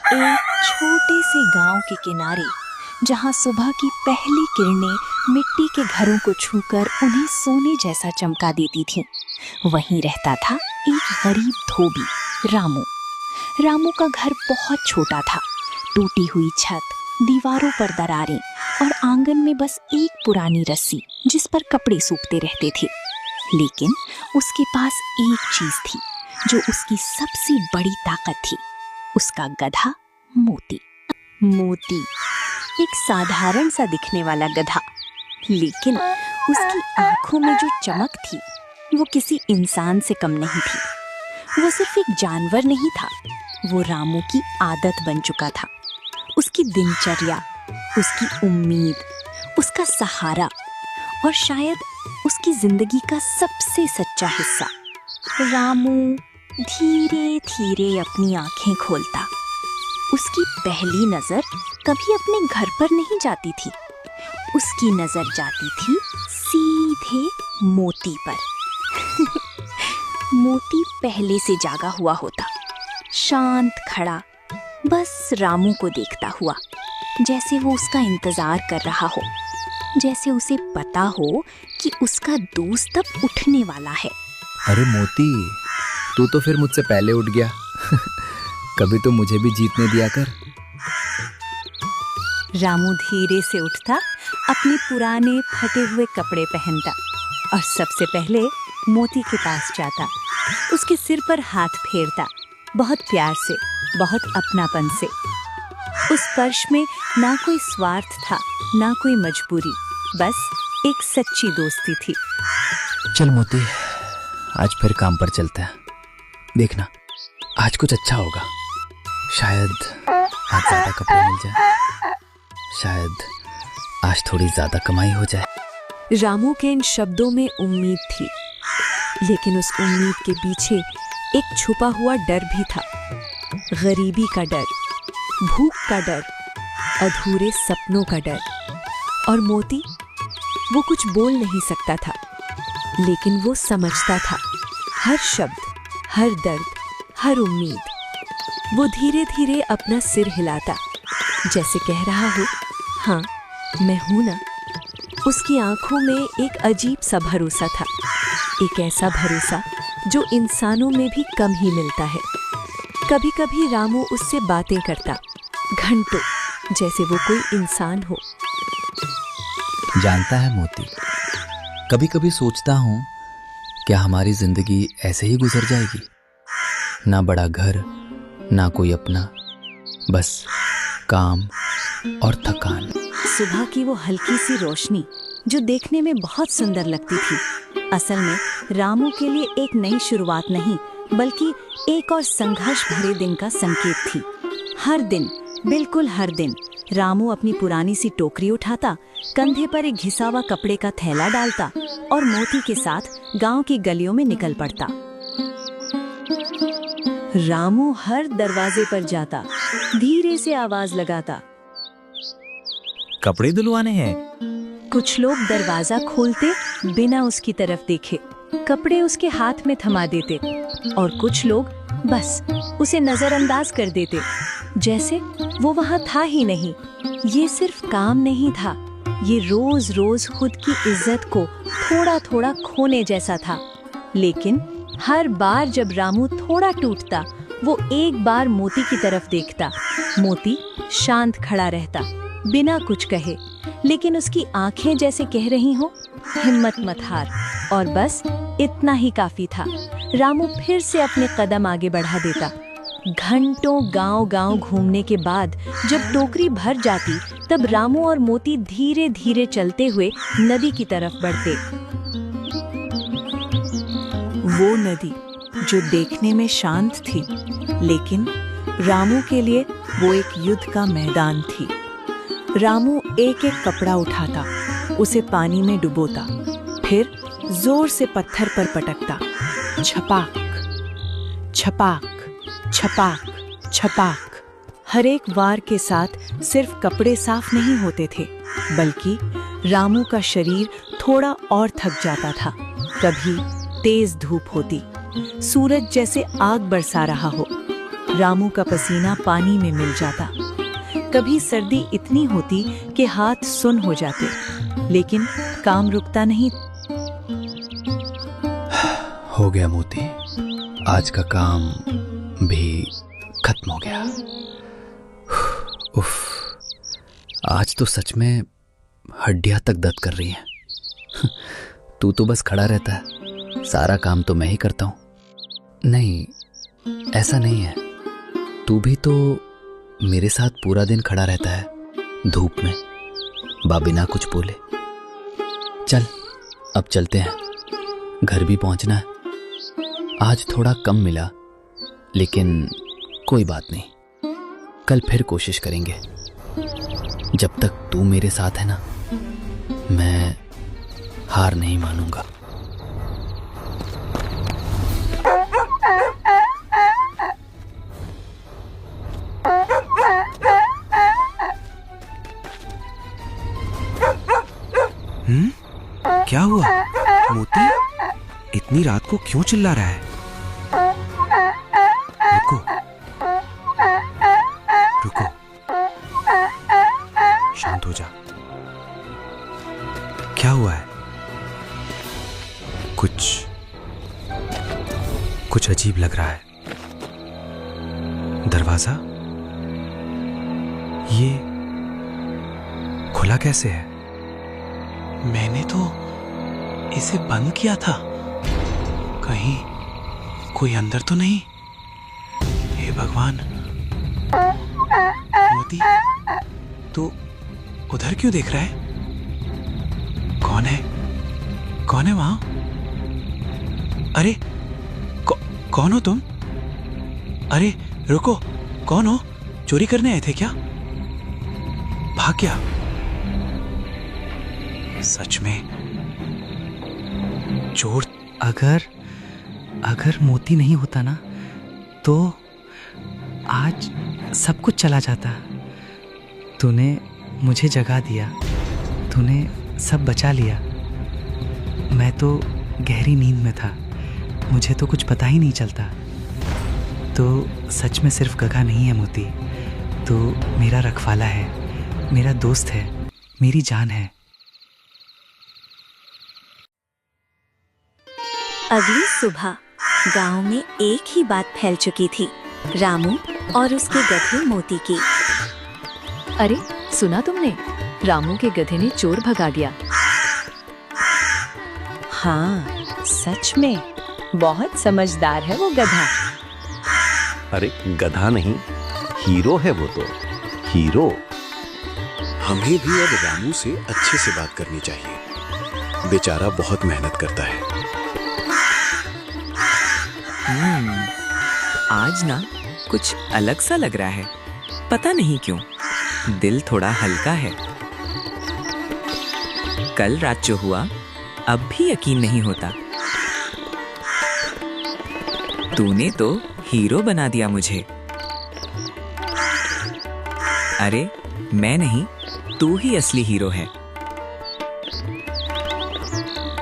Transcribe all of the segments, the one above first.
एक छोटे से गांव के किनारे, जहां सुबह की पहली किरणें मिट्टी के घरों को छूकर उन्हें सोने जैसा चमका देती थीं, वहीं रहता था एक गरीब धोबी, रामू। रामू का घर बहुत छोटा था, टूटी हुई छत, दीवारों पर दरारें और आंगन में बस एक पुरानी रस्सी जिस पर कपड़े सूखते रहते थे। लेकिन उसके पास एक चीज थी जो उसकी सबसे बड़ी ताकत थी, उसका गधा मोती। मोती एक साधारण सा दिखने वाला गधा, लेकिन उसकी आंखों में जो चमक थी वो किसी इंसान से कम नहीं थी। वो सिर्फ एक जानवर नहीं था, वो रामू की आदत बन चुका था। उसकी दिनचर्या, उसकी उम्मीद, उसका सहारा और शायद उसकी जिंदगी का सबसे सच्चा हिस्सा। रामू धीरे धीरे अपनी आंखें खोलता। उसकी पहली नजर कभी अपने घर पर नहीं जाती थी, उसकी नजर जाती थी सीधे मोती पर। मोती पहले से जागा हुआ होता, शांत खड़ा, बस रामू को देखता हुआ, जैसे वो उसका इंतजार कर रहा हो, जैसे उसे पता हो कि उसका दोस्त अब उठने वाला है। अरे मोती, तू तो फिर मुझसे पहले उठ गया। कभी तो मुझे भी जीतने दिया कर। रामू धीरे से उठता, अपने पुराने फटे हुए कपड़े पहनता और सबसे पहले मोती के पास जाता, उसके सिर पर हाथ फेरता, बहुत प्यार से, बहुत अपनापन से। उस स्पर्श में ना कोई स्वार्थ था, ना कोई मजबूरी, बस एक सच्ची दोस्ती थी। चल मोती, आज फिर काम पर चलते हैं। देखना, आज कुछ अच्छा होगा। शायद आज ज्यादा कपड़े मिल जाए, शायद आज थोड़ी ज्यादा कमाई हो जाए। रामू के इन शब्दों में उम्मीद थी, लेकिन उस उम्मीद के पीछे एक छुपा हुआ डर भी था। गरीबी का डर, भूख का डर, अधूरे सपनों का डर। और मोती, वो कुछ बोल नहीं सकता था, लेकिन वो समझता था हर शब्द, हर दर्द, हर उम्मीद। वो धीरे धीरे अपना सिर हिलाता, जैसे कह रहा हो, हाँ मैं हूं ना। उसकी आंखों में एक अजीब सा भरोसा था, एक ऐसा भरोसा जो इंसानों में भी कम ही मिलता है। कभी कभी रामू उससे बातें करता, घंटों, जैसे वो कोई इंसान हो। जानता है मोती, कभी कभी सोचता हूँ, क्या हमारी जिंदगी ऐसे ही गुजर जाएगी? ना बड़ा घर, ना कोई अपना, बस काम और थकान। सुबह की वो हल्की सी रोशनी जो देखने में बहुत सुंदर लगती थी, असल में रामू के लिए एक नई शुरुआत नहीं, बल्कि एक और संघर्ष भरे दिन का संकेत थी। हर दिन, बिल्कुल हर दिन, रामू अपनी पुरानी सी टोकरी उठाता, कंधे पर एक घिसा हुआ कपड़े का थैला डालता और मोती के साथ गांव की गलियों में निकल पड़ता। रामू हर दरवाजे पर जाता, धीरे से आवाज लगाता, कपड़े धुलवाने हैं। कुछ लोग दरवाजा खोलते बिना उसकी तरफ देखे, कपड़े उसके हाथ में थमा देते, और कुछ लोग बस उसे नजरअंदाज कर देते, जैसे वो वहां था ही नहीं। ये सिर्फ काम नहीं था, ये रोज रोज खुद की इज्जत को थोड़ा थोड़ा खोने जैसा था। लेकिन हर बार जब रामू थोड़ा टूटता, वो एक बार मोती की तरफ देखता। मोती शांत खड़ा रहता, बिना कुछ कहे, लेकिन उसकी आंखें जैसे कह रही हो, हिम्मत मत हार। और बस इतना ही काफी था। रामू फिर से अपने कदम आगे बढ़ा देता। घंटों गांव-गांव घूमने के बाद जब टोकरी भर जाती, तब रामू और मोती धीरे धीरे चलते हुए नदी की तरफ बढ़ते। वो नदी जो देखने में शांत थी, लेकिन रामू के लिए वो एक युद्ध का मैदान थी। रामू एक एक कपड़ा उठाता, उसे पानी में डुबोता, फिर जोर से पत्थर पर पटकता। छपाक छपाक छपाक छपाक। हर एक वार के साथ सिर्फ कपड़े साफ नहीं होते थे, बल्कि रामू का शरीर थोड़ा और थक जाता था। कभी तेज धूप होती, सूरज जैसे आग बरसा रहा हो, रामू का पसीना पानी में मिल जाता। कभी सर्दी इतनी होती कि हाथ सुन्न हो जाते, लेकिन काम रुकता नहीं। हो गया मोती, आज का काम भी खत्म हो गया। उफ, आज तो सच में हड्डियां तक दर्द कर रही हैं। तू तो बस खड़ा रहता है, सारा काम तो मैं ही करता हूं। नहीं, ऐसा नहीं है, तू भी तो मेरे साथ पूरा दिन खड़ा रहता है धूप में, बिना कुछ बोले। चल अब चलते हैं, घर भी पहुंचना है। आज थोड़ा कम मिला, लेकिन कोई बात नहीं, कल फिर कोशिश करेंगे। जब तक तू मेरे साथ है ना, मैं हार नहीं मानूंगा। क्या हुआ मोती? इतनी रात को क्यों चिल्ला रहा है? रुको रुको, शांत हो जा। क्या हुआ है? कुछ अजीब लग रहा है। दरवाजा ये खुला कैसे है? मैंने तो इसे बंद किया था, कहीं कोई अंदर तो नहीं? हे भगवान, मोती तू उधर क्यों देख रहा है? कौन है वहां? अरे कौन हो तुम? अरे रुको, कौन हो? चोरी करने आए थे क्या? भाग गया? सच में चोर? अगर मोती नहीं होता ना, तो आज सब कुछ चला जाता। तूने मुझे जगा दिया, तूने सब बचा लिया। मैं तो गहरी नींद में था, मुझे तो कुछ पता ही नहीं चलता। तो सच में सिर्फ गगा नहीं है मोती, तो मेरा रखवाला है, मेरा दोस्त है, मेरी जान है। अगली सुबह गांव में एक ही बात फैल चुकी थी, रामू और उसके गधे मोती की। अरे सुना तुमने, रामू के गधे ने चोर भगा दिया। हाँ, सच में बहुत समझदार है वो गधा। अरे गधा नहीं, हीरो है वो तो, हीरो। हमें भी अब रामू से अच्छे से बात करनी चाहिए, बेचारा बहुत मेहनत करता है। आज ना कुछ अलग सा लग रहा है, पता नहीं क्यों, दिल थोड़ा हल्का है। कल रात जो हुआ अब भी यकीन नहीं होता। तूने तो हीरो बना दिया मुझे। अरे मैं नहीं, तू ही असली हीरो है।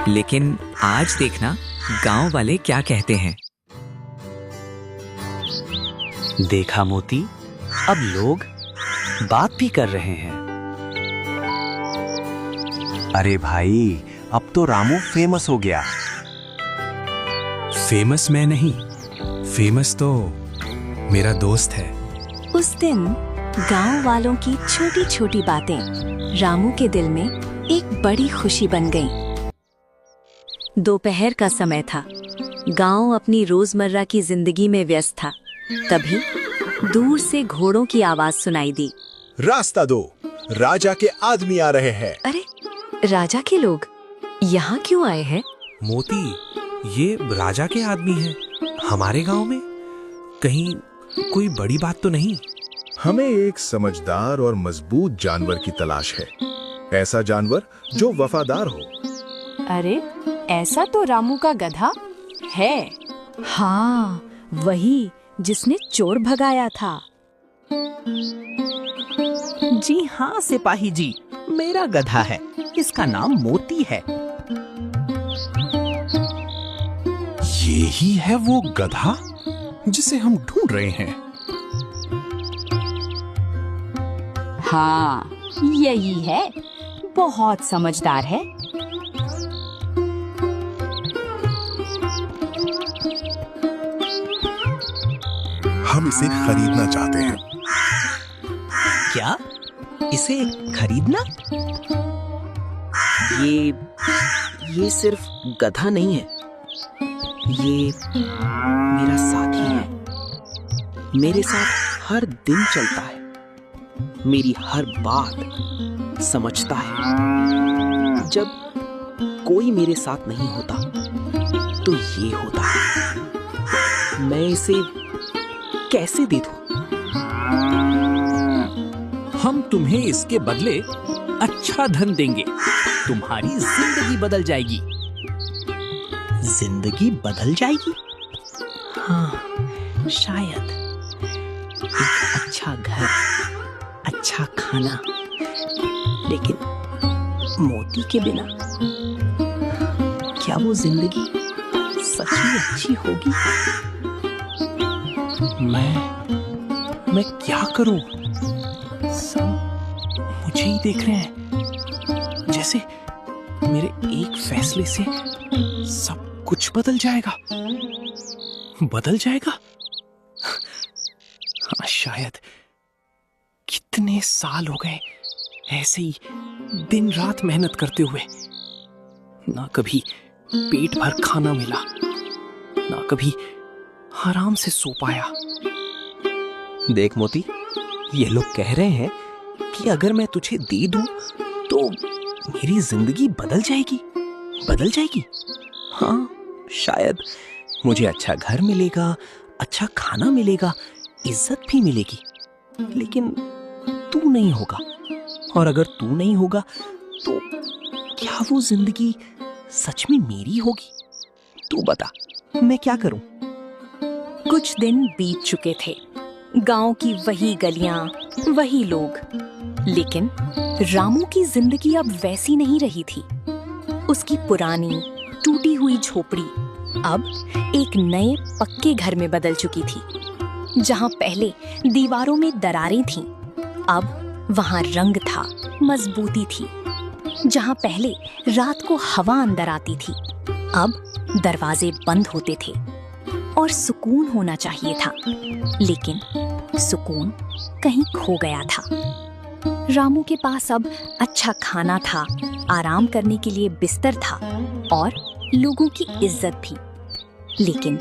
लेकिन आज देखना गांव वाले क्या कहते हैं। देखा मोती, अब लोग बात भी कर रहे हैं। अरे भाई, अब तो रामू फेमस हो गया। फेमस मैं नहीं, फेमस तो मेरा दोस्त है। उस दिन गांव वालों की छोटी छोटी बातें रामू के दिल में एक बड़ी खुशी बन गईं। दोपहर का समय था, गांव अपनी रोजमर्रा की जिंदगी में व्यस्त था। तभी दूर से घोड़ों की आवाज सुनाई दी। रास्ता दो, राजा के आदमी आ रहे हैं। अरे राजा के लोग यहाँ क्यों आए हैं? मोती, ये राजा के आदमी हैं हमारे गांव में। कहीं कोई बड़ी बात तो नहीं? हमें एक समझदार और मजबूत जानवर की तलाश है, ऐसा जानवर जो वफादार हो। अरे ऐसा तो रामू का गधा है। हाँ, वही जिसने चोर भगाया था। जी हाँ सिपाही जी, मेरा गधा है, इसका नाम मोती है। ये ही है वो गधा जिसे हम ढूंढ रहे हैं। हाँ, यही है, बहुत समझदार है। हम इसे खरीदना चाहते हैं। क्या? इसे खरीदना? ये सिर्फ गधा नहीं है, ये मेरा साथी है। मेरे साथ हर दिन चलता है, मेरी हर बात समझता है। जब कोई मेरे साथ नहीं होता तो ये होता है। मैं इसे कैसे दे दूं? हम तुम्हें इसके बदले अच्छा धन देंगे, तुम्हारी जिंदगी बदल जाएगी। जिंदगी बदल जाएगी? हाँ, शायद एक अच्छा घर, अच्छा खाना, लेकिन मोती के बिना क्या वो जिंदगी सच में अच्छी होगी? मैं क्या करूं? सब मुझे ही देख रहे हैं, जैसे मेरे एक फैसले से सब कुछ बदल जाएगा। बदल जाएगा? हाँ, शायद। कितने साल हो गए ऐसे ही दिन रात मेहनत करते हुए, ना कभी पेट भर खाना मिला, ना कभी आराम से सो पाया। देख मोती, ये लोग कह रहे हैं कि अगर मैं तुझे दे दूं तो मेरी जिंदगी बदल जाएगी। बदल जाएगी? हाँ, शायद मुझे अच्छा घर मिलेगा, अच्छा खाना मिलेगा, इज्जत भी मिलेगी। लेकिन तू नहीं होगा, और अगर तू नहीं होगा तो क्या वो जिंदगी सच में मेरी होगी? तू बता, मैं क्या करूं? कुछ दिन बीत चुके थे। गांव की वही गलियां, वही लोग, लेकिन रामू की जिंदगी अब वैसी नहीं रही थी। उसकी पुरानी टूटी हुई झोपड़ी अब एक नए पक्के घर में बदल चुकी थी। जहां पहले दीवारों में दरारें थीं, अब वहां रंग था, मजबूती थी। जहां पहले रात को हवा अंदर आती थी, अब दरवाजे बंद होते थे। और सुकून होना चाहिए था, लेकिन सुकून कहीं खो गया था। रामू के पास अब अच्छा खाना था, आराम करने के लिए बिस्तर था और लोगों की इज्जत भी। लेकिन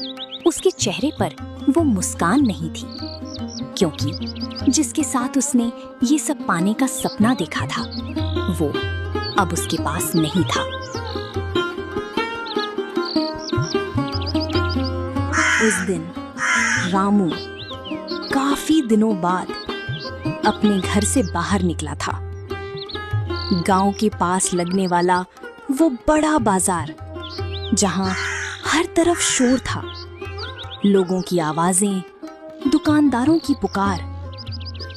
उसके चेहरे पर वो मुस्कान नहीं थी, क्योंकि जिसके साथ उसने ये सब पाने का सपना देखा था, वो अब उसके पास नहीं था। उस दिन रामू काफी दिनों बाद अपने घर से बाहर निकला था। गांव के पास लगने वाला वो बड़ा बाजार, जहां हर तरफ शोर था, लोगों की आवाजें, दुकानदारों की पुकार,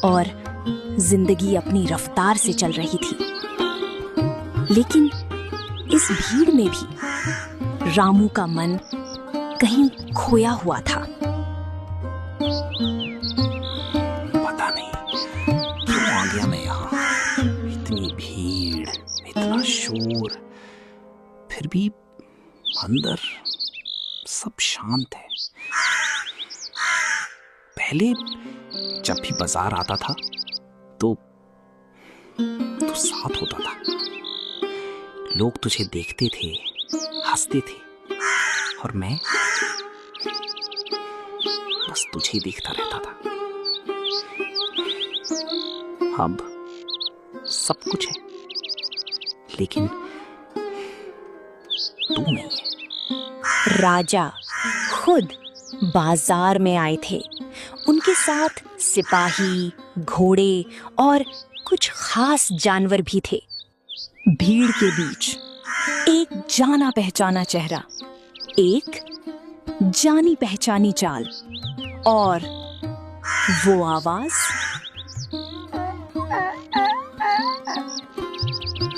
और जिंदगी अपनी रफ्तार से चल रही थी। लेकिन इस भीड़ में भी रामू का मन कहीं खोया हुआ था। पता नहीं क्यों आ गया मैं यहाँ। इतनी भीड़, इतना शोर, फिर भी अंदर सब शांत है। पहले जब भी बाजार आता था तो साथ होता था। लोग तुझे देखते थे, हंसते थे, और मैं बस तुझे देखता रहता था। अब सब कुछ है, लेकिन तू नहीं है। राजा खुद बाजार में आए थे। उनके साथ सिपाही, घोड़े और कुछ खास जानवर भी थे। भीड़ के बीच एक जाना पहचाना चेहरा, एक जानी पहचानी चाल, और वो आवाज।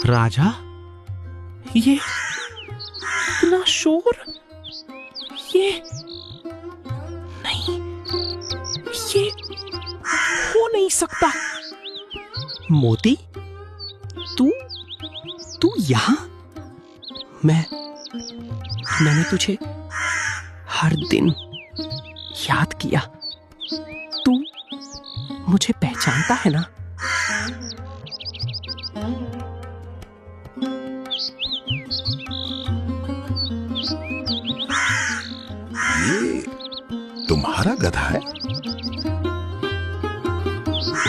राजा, ये इतना शोर, ये नहीं, ये हो नहीं सकता। मोती, तू यहाँ? मैंने तुझे हर दिन याद किया। तू मुझे पहचानता है ना? ये तुम्हारा गधा है?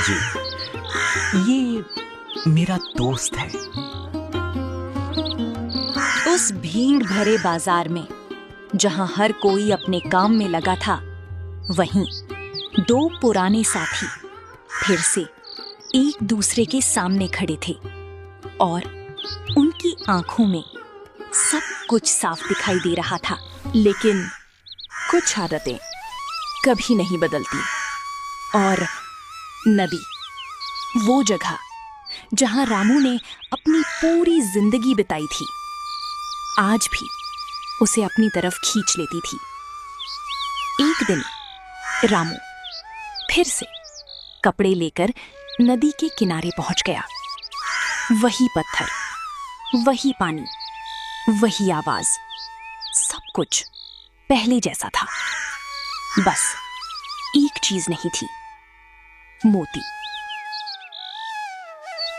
जी, ये मेरा दोस्त है। उस भीड़ भरे बाजार में जहां हर कोई अपने काम में लगा था, वहीं दो पुराने साथी फिर से एक दूसरे के सामने खड़े थे और उनकी आंखों में सब कुछ साफ दिखाई दे रहा था। लेकिन कुछ आदतें कभी नहीं बदलती। और नदी, वो जगह जहां रामू ने अपनी पूरी जिंदगी बिताई थी, आज भी उसे अपनी तरफ खींच लेती थी। एक दिन रामू फिर से कपड़े लेकर नदी के किनारे पहुंच गया। वही पत्थर, वही पानी, वही आवाज, सब कुछ पहले जैसा था। बस एक चीज नहीं थी, मोती।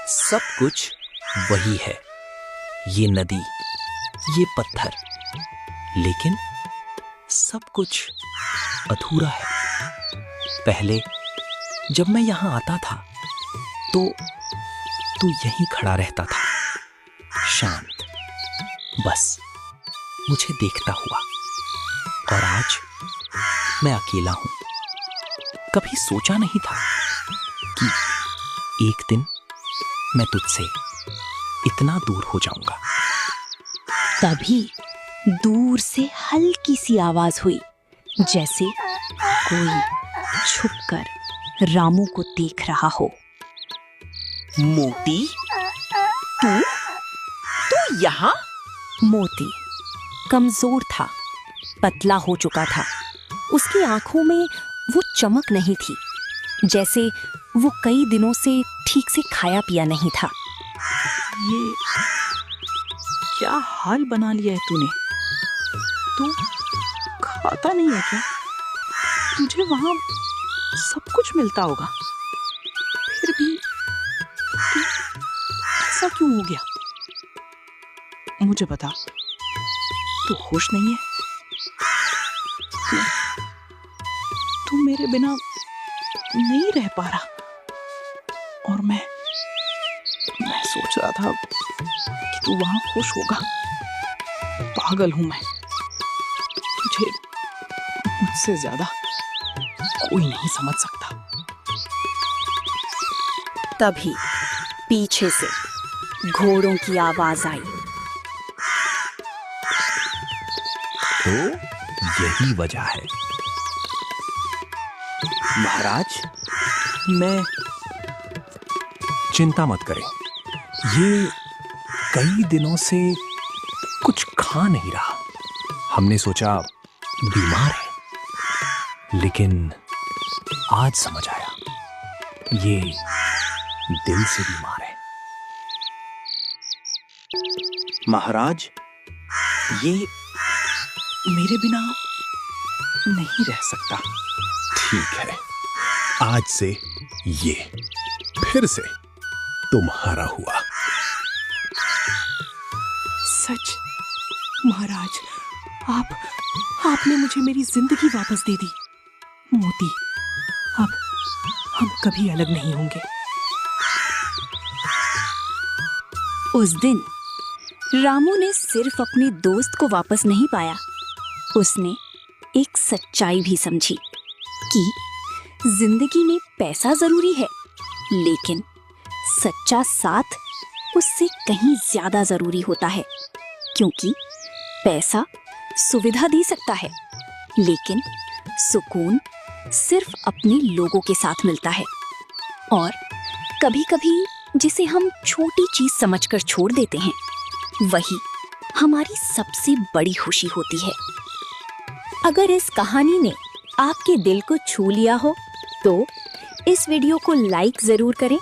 सब कुछ वही है, ये नदी, ये पत्थर, लेकिन सब कुछ अधूरा है। पहले जब मैं यहां आता था तो तू यहीं खड़ा रहता था, शांत, बस मुझे देखता हुआ। और आज मैं अकेला हूं। कभी सोचा नहीं था कि एक दिन मैं तुझसे इतना दूर हो जाऊंगा। तभी दूर से हल्की सी आवाज हुई, जैसे कोई छुपकर रामू को देख रहा हो। मोती, तू यहाँ? मोती कमजोर था, पतला हो चुका था। उसकी आंखों में वो चमक नहीं थी, जैसे वो कई दिनों से ठीक से खाया पिया नहीं था। ये क्या हाल बना लिया है तूने? तू खाता नहीं है क्या? तुझे वहां सब कुछ मिलता होगा, फिर भी तू ऐसा क्यों हो गया? मुझे बता, तू खुश नहीं है? तू मेरे बिना नहीं रह पा रहा। और मैं सोच रहा था कि तू वहां खुश होगा। पागल हूं मैं, तुझे मुझसे ज्यादा कोई नहीं समझ सकता। तभी पीछे से घोड़ों की आवाज आई। तो यही वजह है। महाराज, मैं चिंता मत करें, ये कई दिनों से कुछ खा नहीं रहा। हमने सोचा बीमार है, लेकिन आज समझ आया ये दिल से बीमार है। महाराज, ये मेरे बिना नहीं रह सकता। ठीक है, आज से ये फिर से तुम्हारा हुआ। सच महाराज, आपने मुझे मेरी जिंदगी वापस दे दी। मोती, अब हम कभी अलग नहीं होंगे। उस दिन रामू ने सिर्फ अपने दोस्त को वापस नहीं पाया, उसने एक सच्चाई भी समझी कि जिंदगी में पैसा जरूरी है, लेकिन सच्चा साथ उससे कहीं ज्यादा जरूरी होता है। क्योंकि पैसा सुविधा दे सकता है, लेकिन सुकून सिर्फ अपने लोगों के साथ मिलता है। और कभी-कभी जिसे हम छोटी चीज समझकर छोड़ देते हैं, वही हमारी सबसे बड़ी खुशी होती है। अगर इस कहानी ने आपके दिल को छू लिया हो, तो इस वीडियो को लाइक जरूर करें,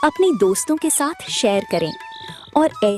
अपने दोस्तों के साथ शेयर करें और